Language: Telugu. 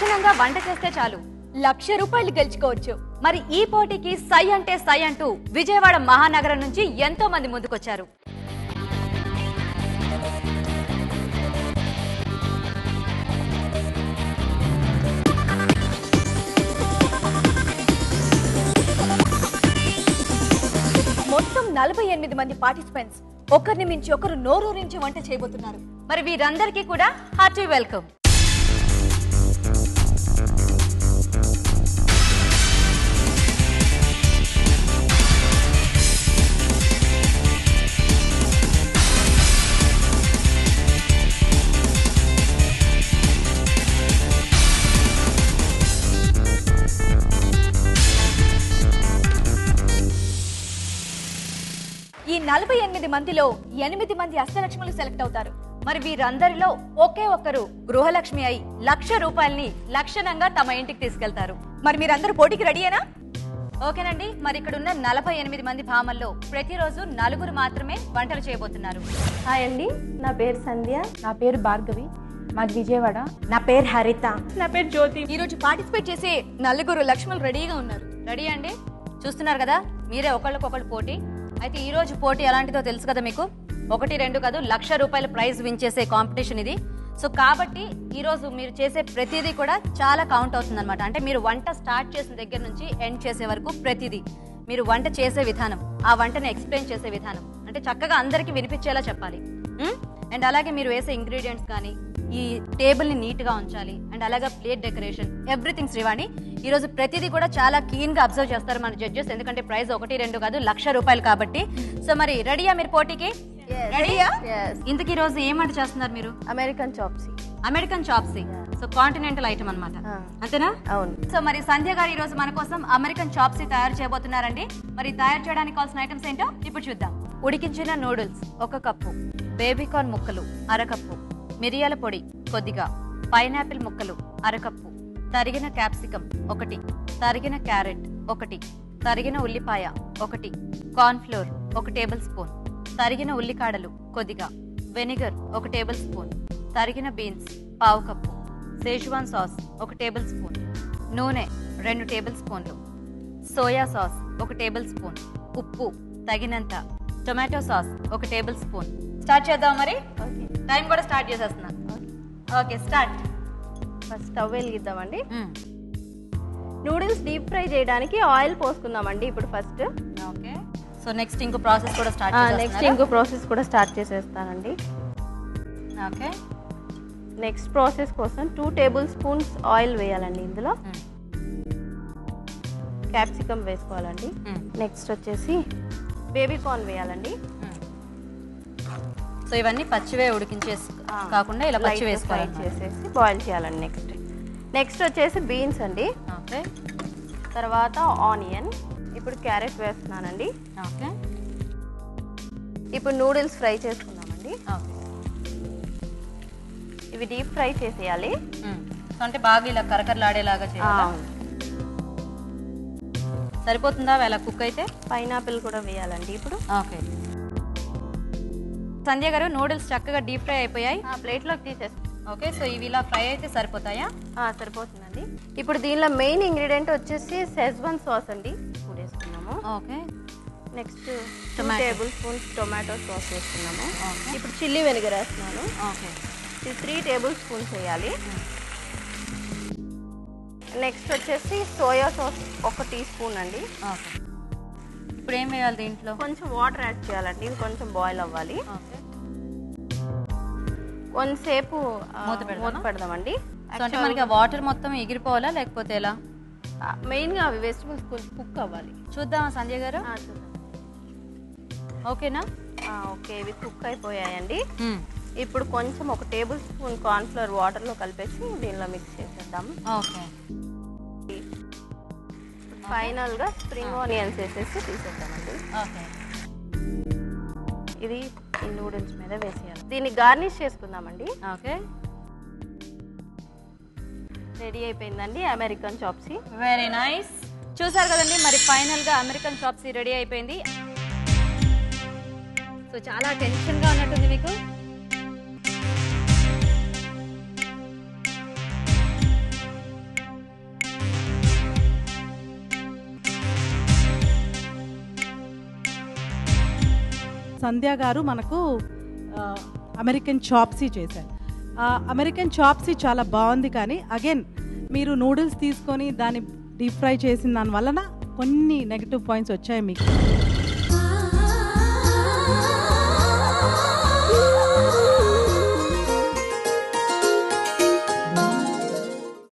లక్షణంగా వంట చేస్తే చాలు ₹1,00,000 గెలుచుకోవచ్చు. మరి ఈ పోటీకి సై అంటే సై అంటూ విజయవాడ మహానగరం నుంచి ఎంతో మంది ముందుకొచ్చారు. మొత్తం 48 మంది పార్టిసిపెంట్స్ ఒకరిని మించి ఒకరు నోరూరించి వంట చేయబోతున్నారు. మరి వీరందరికీ కూడా హార్టీ వెల్కమ్. ఈ 48 మందిలో 8 మంది అష్టలక్ష్ములు సెలెక్ట్ అవుతారు. మరి వీరందరిలో ఒకే ఒక్కరు గృహలక్ష్మి అయి ₹1,00,000 లక్షణంగా తమ ఇంటికి తీసుకెళ్తారు. మరి మీరందరూ పోటీకి రెడీయేనా? ఓకేనండి. మరి ఇక్కడ ఉన్న 48 మంది భామల్లో ప్రతిరోజు 4 మాత్రమే వంటలు చేయబోతున్నారు. హాయ్ అండి, నా పేరు సంధ్య. నా పేరు భార్గవి, మాది విజయవాడ. నా పేరు హరిత. నా పేరు జ్యోతి. ఈ రోజు పార్టిసిపేట్ చేసే 4 లక్ష్ములు రెడీగా ఉన్నారు. రెడీ అండి? చూస్తున్నారు కదా, మీరే ఒకళ్ళకొకళ్ళు పోటీ. అయితే ఈ రోజు పోటీ ఎలాంటిదో తెలుసు కదా మీకు. 1, 2 కాదు, ₹1,00,000 ప్రైజ్ విన్ చేసే కాంపిటీషన్ ఇది. సో కాబట్టి ఈ రోజు మీరు చేసే ప్రతిదీ కూడా చాలా కౌంట్ అవుతుంది అనమాట. అంటే మీరు వంట స్టార్ట్ చేసిన దగ్గర నుంచి ఎండ్ చేసే వరకు ప్రతిదీ మీరు వంట చేసే విధానం, ఆ వంటని ఎక్స్ప్లెయిన్ చేసే విధానం అంటే చక్కగా అందరికీ వినిపించేలా చెప్పాలి. అండ్ అలాగే మీరు వేసే ఇంగ్రీడియంట్స్ కానీ, ఈ టేబుల్ని నీట్గా ఉంచాలి. అండ్ అలాగే ప్లేట్ డెకరేషన్, ఎవ్రీథింగ్ శ్రీవాణి. ఈ రోజు ప్రతిదీ కూడా చాలా కీన్ గా అబ్జర్వ్ చేస్తారు మన జడ్జెస్. ఎందుకంటే ప్రైజ్ 1, 2 కాదు, ₹1,00,000 కాబట్టి. సో మరి రెడీయా మీరు పోటీకి? రెడీయా? ఇంతకీ ఈ రోజు ఏం వంట చేస్తున్నారు మీరు? American chop suey. American chop suey. So continental item అన్నమాట, అంతేనా? అవును. సో మరి సంధ్య గారు ఈ రోజు మన కోసం అమెరికన్ చాప్సీ తయారు చేయబోతున్నారండి. మరి తయారు చేయడానికి కావాల్సిన ఐటమ్స్ ఏంటో ఇప్పుడు చూద్దాం. ఉడికించిన నూడిల్స్ 1 కప్పు, బేబీకార్న్ ముక్కలు 1/2 కప్పు, మిరియాల పొడి కొద్దిగా, పైనాపిల్ ముక్కలు 1/2 కప్పు, తరిగిన క్యాప్సికం 1, తరిగిన క్యారెట్ 1, తరిగిన ఉల్లిపాయ 1, కార్న్ ఫ్లోర్ 1 టేబుల్ స్పూన్, తరిగిన ఉల్లికాడలు కొద్దిగా, వెనిగర్ 1 టేబుల్ స్పూన్, తరిగిన beans 1/2 cup, Schezwan sauce 1 table spoon, నూనె 2 టేబుల్ స్పూన్లు, సోయా సాస్ 1 టేబుల్ స్పూన్, ఉప్పు తగినంత, tomato sauce 1 table spoon. Start చేద్దాం మరి. టైం కూడా స్టార్ట్ చేసేస్తున్నా. Okay, start. ఫస్ట్ స్టవ్ వెలిగిద్దామండి. నూడిల్స్ డీప్ ఫ్రై చేయడానికి ఆయిల్ పోసుకుందామండి ఇప్పుడు ఫస్ట్. ఓకే. సో నెక్స్ట్ ఇంకో ప్రాసెస్ కూడా స్టార్ట్ నెక్స్ట్ ఇంకో ప్రాసెస్ కూడా స్టార్ట్ చేసేస్తానండి. ఓకే. నెక్స్ట్ ప్రాసెస్ కోసం 2 టేబుల్ స్పూన్స్ ఆయిల్ వేయాలండి. ఇందులో క్యాప్సికమ్ వేసుకోవాలండి. నెక్స్ట్ వచ్చేసి బేబీ కార్న్ వేయాలండి. సో ఇవన్నీ పచ్చివే ఉడికించేసి కాకుండా ఇలా పచ్చి వేసుకోవాలి, చేసేసి బాయిల్ చేయాలండి. నెక్స్ట్ వచ్చేసి బీన్స్ అండి. ఓకే. తర్వాత ఆనియన్. ఇప్పుడు క్యారెట్ వేస్తున్నానండి. ఓకే. ఇప్పుడు నూడిల్స్ ఫ్రై చేసుకుందామండి. ఓకే. ఇవి డీప్ ఫ్రై చేసేయాలి. అంటే బాగా ఇలా కరకరలాడేలాగా చేయాలి. సరిపోతుందా అలా కుక్ అయితే? పైనాపిల్ కూడా వేయాలండి ఇప్పుడు. ఓకే. సంధ్య గారు, నూడిల్స్ చక్కగా డీప్ ఫ్రై అయిపోయాయి, ప్లేట్లోకి తీసేస్తాం. ఓకే. సో ఇవి ఇలా ఫ్రై అయితే సరిపోతాయా? సరిపోతుందండి. ఇప్పుడు దీనిలో మెయిన్ ఇంగ్రీడియంట్ వచ్చేసి సెజ్వాన్ సాస్ అండి. ఇప్పుడు వేసుకున్నాము. Okay. Next 2 table spoons tomato sauce వేసుకున్నాము. ఇప్పుడు చిల్లీ వెనిగర్ వేస్తున్నాను. ఓకే. ఇది 3 టేబుల్ స్పూన్స్ వేయాలి. నెక్స్ట్ వచ్చేసి సోయా సాస్ 1 టీ స్పూన్ అండి. ఓకే. ఇప్పుడు ఏం వేయాలి దీంట్లో? కొంచెం వాటర్ యాడ్ చేయాలండి. ఇది కొంచెం బాయిల్ అవ్వాలి. ఓకే. కొంతసేపు మూత పెడదామండి. అంటే మనకి వాటర్ మొత్తం ఎగిరిపోవాలా లేకపోతే ఎలా? మెయిన్గా అవి వెజిటబుల్స్ కొంచెం కుక్ అవ్వాలి. చూద్దామా సంధ్య గారు? చూద్దాం. ఓకేనా? ఓకే, ఇవి కుక్ అయిపోయాయండి. ఇప్పుడు కొంచెం 1 టేబుల్ స్పూన్ కార్న్ ఫ్లోర్ వాటర్లో కలిపేసి దీనిలో మిక్స్ చేసేద్దాము. ఓకే. ఫైనల్గా స్ప్రింగ్ ఆనియన్స్ వేసేసి తీసేద్దామండి. ఓకే. ఇది ఈ నూడిల్స్ మీద వేసేయాలి. దీన్ని గార్నిష్ చేసుకుందామండి. ఓకే. రెడీ అయిపోయిందండి అమెరికన్ చాప్సీ. Very nice. చూసారు కదండి, మరి ఫైనల్ గా అమెరికన్ చాప్సీ రెడీ అయిపోయింది. సో చాలా టెన్షన్ గా ఉన్నట్టుంది మీకు. సంధ్య గారు మనకు అమెరికన్ చాప్సీ చేశారు. అమెరికన్ చాప్సీ చాలా బాగుంది, కానీ అగైన్ మీరు నూడిల్స్ తీసుకొని దాన్ని డీప్ ఫ్రై చేసిన దాని వలన కొన్ని నెగిటివ్ పాయింట్స్ వచ్చాయి మీకు.